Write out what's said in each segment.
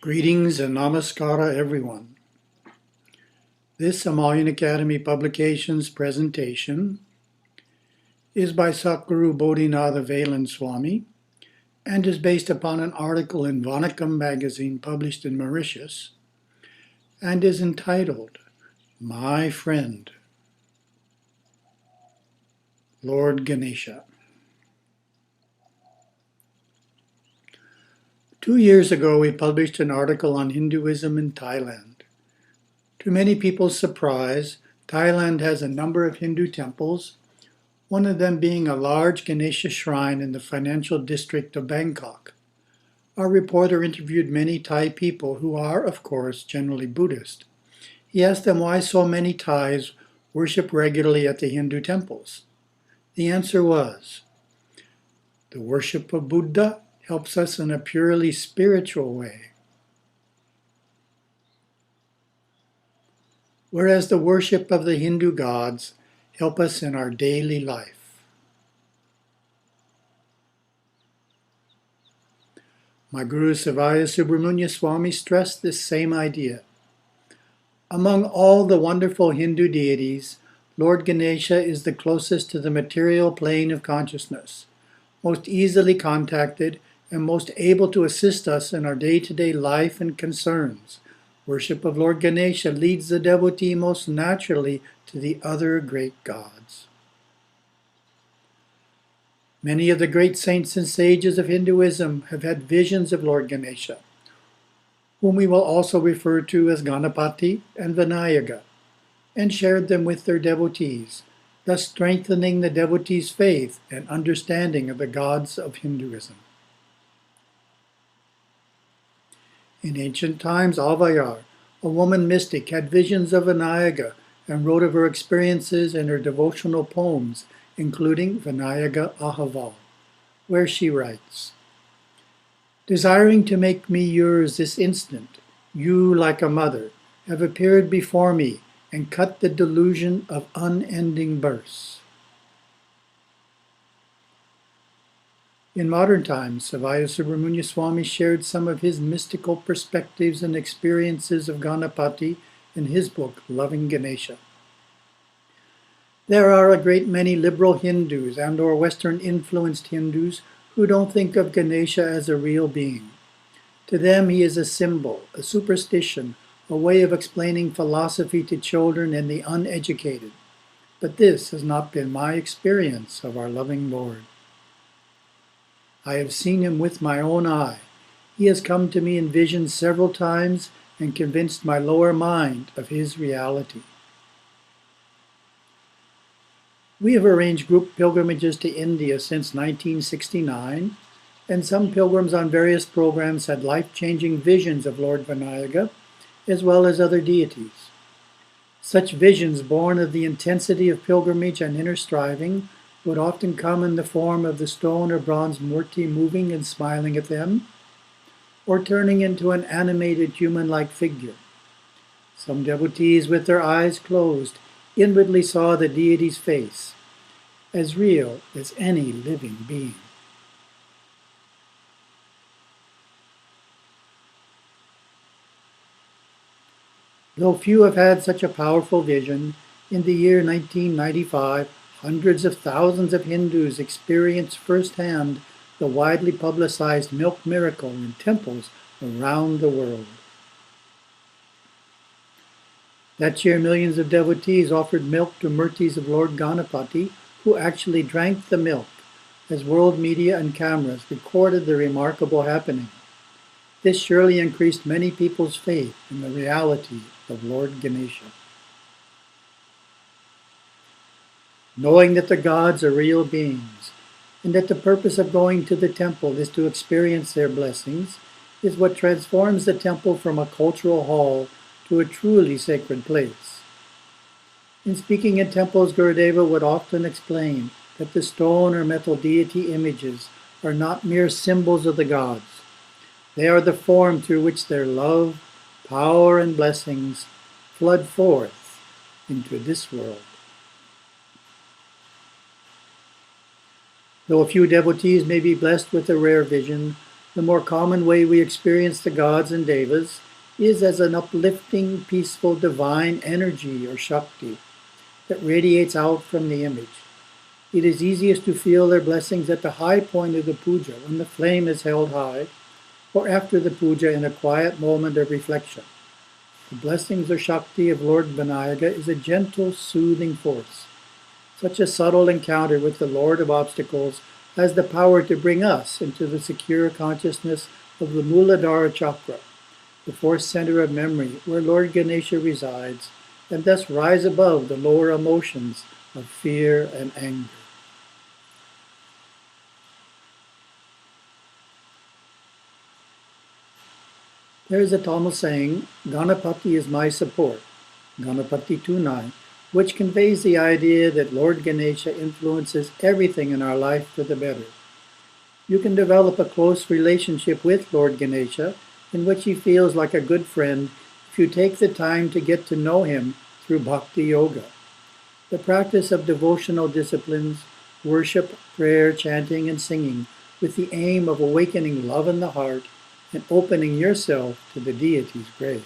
Greetings and namaskara, everyone. This Himalayan Academy Publications presentation is by Satguru Bodhinatha Velan Swami and is based upon an article in Vanakam magazine published in Mauritius and is entitled, My Friend, Lord Ganesha. 2 years ago, we published an article on Hinduism in Thailand. To many people's surprise, Thailand has a number of Hindu temples, one of them being a large Ganesha shrine in the financial district of Bangkok. Our reporter interviewed many Thai people who are, of course, generally Buddhist. He asked them why so many Thais worship regularly at the Hindu temples. The answer was, the worship of Buddha helps us in a purely spiritual way, whereas the worship of the Hindu gods help us in our daily life. My Guru Savaya Subramanya Swami stressed this same idea. Among all the wonderful Hindu deities, Lord Ganesha is the closest to the material plane of consciousness, most easily contacted, and most able to assist us in our day-to-day life and concerns. Worship of Lord Ganesha leads the devotee most naturally to the other great gods. Many of the great saints and sages of Hinduism have had visions of Lord Ganesha, whom we will also refer to as Ganapati and Vinayaka, and shared them with their devotees, thus strengthening the devotee's faith and understanding of the gods of Hinduism. In ancient times, Avayar, a woman mystic, had visions of Vinayaka and wrote of her experiences in her devotional poems, including Vinayaka Ahaval, where she writes, Desiring to make me yours this instant, you, like a mother, have appeared before me and cut the delusion of unending births. In modern times, Savaya Subramanya Swami shared some of his mystical perspectives and experiences of Ganapati in his book, Loving Ganesha. There are a great many liberal Hindus and or Western-influenced Hindus who don't think of Ganesha as a real being. To them, he is a symbol, a superstition, a way of explaining philosophy to children and the uneducated. But this has not been my experience of our loving Lord. I have seen him with my own eye. He has come to me in visions several times and convinced my lower mind of his reality. We have arranged group pilgrimages to India since 1969, and some pilgrims on various programs had life-changing visions of Lord Vinayaka, as well as other deities. Such visions, born of the intensity of pilgrimage and inner striving, would often come in the form of the stone or bronze murti moving and smiling at them, or turning into an animated human-like figure. Some devotees, with their eyes closed, inwardly saw the deity's face, as real as any living being. Though few have had such a powerful vision, in the year 1995, hundreds of thousands of Hindus experienced firsthand the widely publicized milk miracle in temples around the world. That year, millions of devotees offered milk to murtis of Lord Ganapati, who actually drank the milk, as world media and cameras recorded the remarkable happening. This surely increased many people's faith in the reality of Lord Ganesha. Knowing that the gods are real beings, and that the purpose of going to the temple is to experience their blessings, is what transforms the temple from a cultural hall to a truly sacred place. In speaking in temples, Gurudeva would often explain that the stone or metal deity images are not mere symbols of the gods. They are the form through which their love, power, and blessings flood forth into this world. Though a few devotees may be blessed with a rare vision, The more common way we experience the gods and devas is as an uplifting, peaceful, divine energy or Shakti that radiates out from the image. It is easiest to feel their blessings at the high point of the puja, when the flame is held high, or after the puja in a quiet moment of reflection. The blessings or Shakti of Lord Vinayaka is a gentle, soothing force. Such a subtle encounter with the Lord of Obstacles has the power to bring us into the secure consciousness of the Muladhara Chakra, the fourth center of memory where Lord Ganesha resides, and thus rise above the lower emotions of fear and anger. There is a Tamil saying, Ganapati is my support, Ganapati Tunai, which conveys the idea that Lord Ganesha influences everything in our life for the better. You can develop a close relationship with Lord Ganesha, in which he feels like a good friend, if you take the time to get to know him through Bhakti Yoga. The practice of devotional disciplines, worship, prayer, chanting, and singing, with the aim of awakening love in the heart and opening yourself to the deity's grace.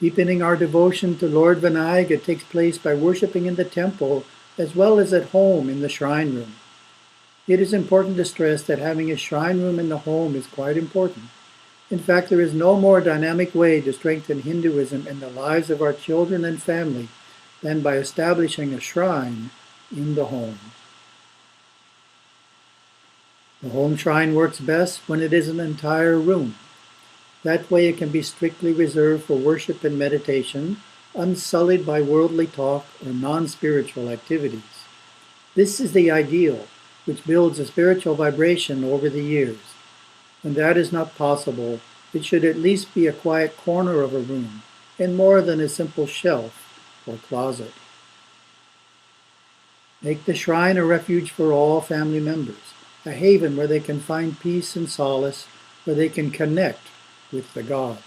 Deepening our devotion to Lord Vinayaka takes place by worshiping in the temple as well as at home in the shrine room. It is important to stress that having a shrine room in the home is quite important. In fact, there is no more dynamic way to strengthen Hinduism in the lives of our children and family than by establishing a shrine in the home. The home shrine works best when it is an entire room. That way it can be strictly reserved for worship and meditation, unsullied by worldly talk or non-spiritual activities. This is the ideal, which builds a spiritual vibration over the years. When that is not possible, it should at least be a quiet corner of a room, and more than a simple shelf or closet. Make the shrine a refuge for all family members, a haven where they can find peace and solace, where they can connect with the gods.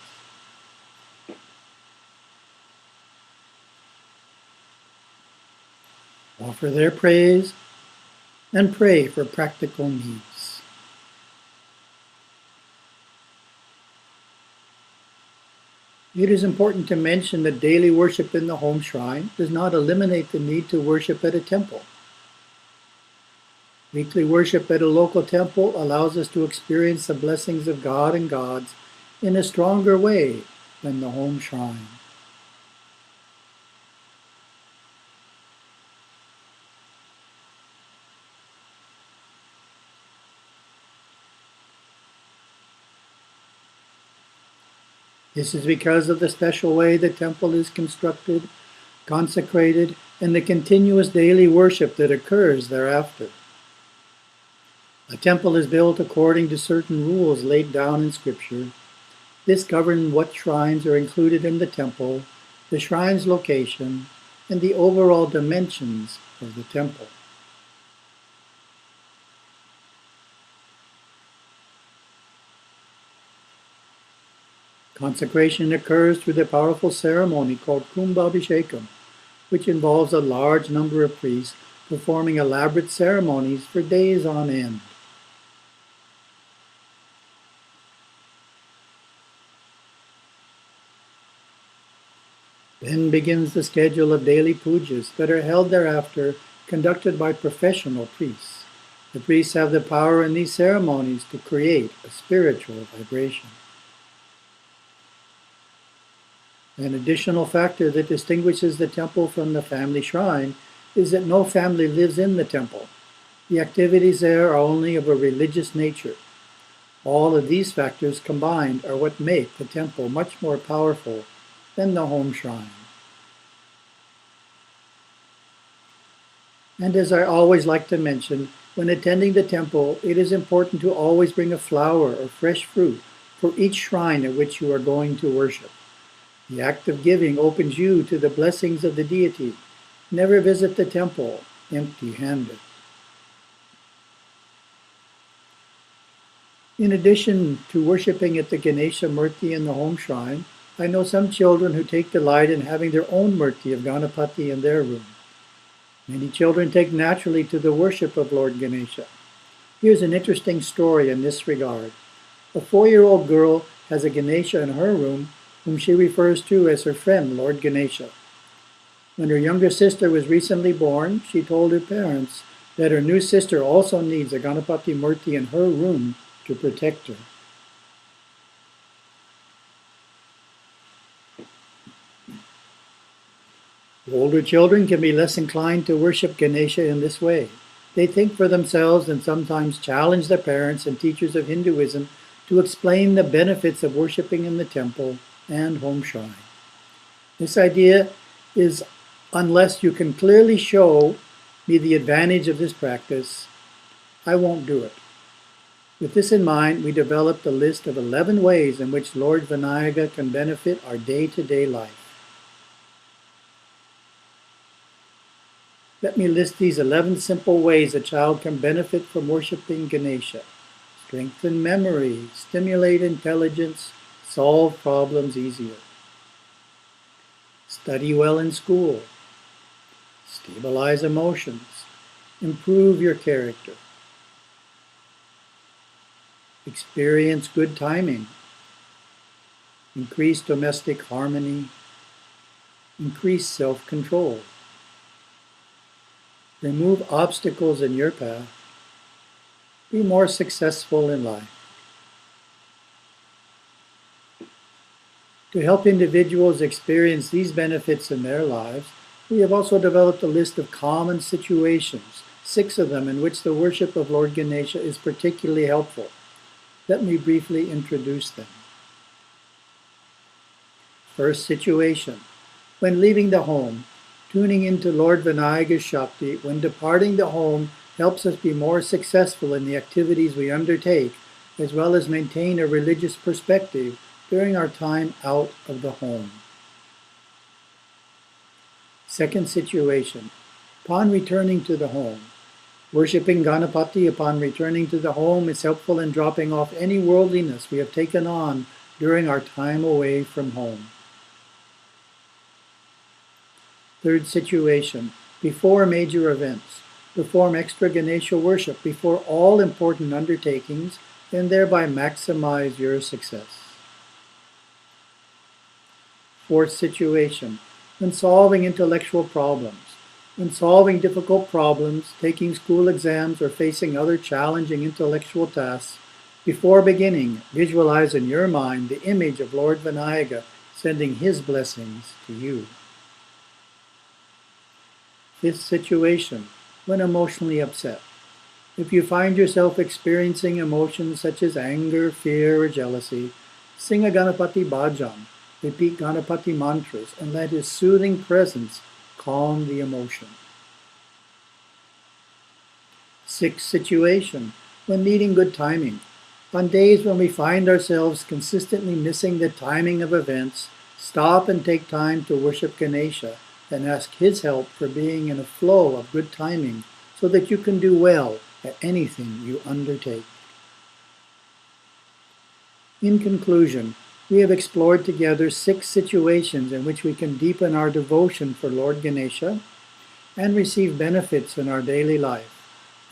Offer their praise and pray for practical needs. It is important to mention that daily worship in the home shrine does not eliminate the need to worship at a temple. Weekly worship at a local temple allows us to experience the blessings of God and gods in a stronger way than the home shrine. This is because of the special way the temple is constructed, consecrated, and the continuous daily worship that occurs thereafter. A temple is built according to certain rules laid down in Scripture. This governs what shrines are included in the temple, the shrine's location, and the overall dimensions of the temple. Consecration occurs through the powerful ceremony called Kumbhabhishekam, which involves a large number of priests performing elaborate ceremonies for days on end. Then begins the schedule of daily pujas that are held thereafter, conducted by professional priests. The priests have the power in these ceremonies to create a spiritual vibration. An additional factor that distinguishes the temple from the family shrine is that no family lives in the temple. The activities there are only of a religious nature. All of these factors combined are what make the temple much more powerful than the home shrine. And as I always like to mention, when attending the temple, it is important to always bring a flower or fresh fruit for each shrine at which you are going to worship. The act of giving opens you to the blessings of the deity. Never visit the temple empty-handed. In addition to worshiping at the Ganesha Murti in the home shrine, I know some children who take delight in having their own Murti of Ganapati in their room. Many children take naturally to the worship of Lord Ganesha. Here's an interesting story in this regard. A 4-year-old girl has a Ganesha in her room whom she refers to as her friend, Lord Ganesha. When her younger sister was recently born, she told her parents that her new sister also needs a Ganapati Murti in her room to protect her. Older children can be less inclined to worship Ganesha in this way. They think for themselves and sometimes challenge their parents and teachers of Hinduism to explain the benefits of worshiping in the temple and home shrine. This idea is, unless you can clearly show me the advantage of this practice, I won't do it. With this in mind, we developed a list of 11 ways in which Lord Vinayaga can benefit our day-to-day life. Let me list these 11 simple ways a child can benefit from worshiping Ganesha. Strengthen memory, stimulate intelligence, solve problems easier. Study well in school. Stabilize emotions. Improve your character. Experience good timing. Increase domestic harmony. Increase self-control. Remove obstacles in your path. Be more successful in life. To help individuals experience these benefits in their lives, we have also developed a list of common situations, 6 of them in which the worship of Lord Ganesha is particularly helpful. Let me briefly introduce them. First situation, when leaving the home, tuning into Lord Vinayaga's Shakti when departing the home helps us be more successful in the activities we undertake, as well as maintain a religious perspective during our time out of the home. Second situation, upon returning to the home. Worshipping Ganapati upon returning to the home is helpful in dropping off any worldliness we have taken on during our time away from home. Third situation, before major events. Perform extra Ganesha worship before all important undertakings and thereby maximize your success. Fourth situation, when solving intellectual problems. When solving difficult problems, taking school exams, or facing other challenging intellectual tasks, before beginning, visualize in your mind the image of Lord Vinayaga sending his blessings to you. Fifth situation, when emotionally upset. If you find yourself experiencing emotions such as anger, fear, or jealousy, sing a Ganapati bhajan, repeat Ganapati mantras, and let his soothing presence calm the emotion. Sixth situation, when needing good timing. On days when we find ourselves consistently missing the timing of events, stop and take time to worship Ganesha and ask his help for being in a flow of good timing so that you can do well at anything you undertake. In conclusion, we have explored together 6 situations in which we can deepen our devotion for Lord Ganesha and receive benefits in our daily life.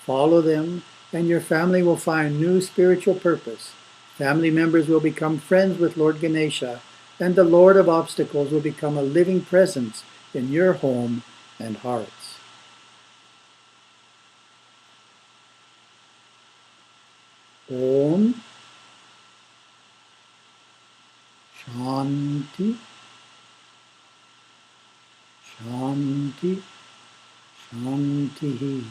Follow them, and your family will find new spiritual purpose. Family members will become friends with Lord Ganesha, and the Lord of Obstacles will become a living presence in your home and hearts. Om Shanti Shanti Shanti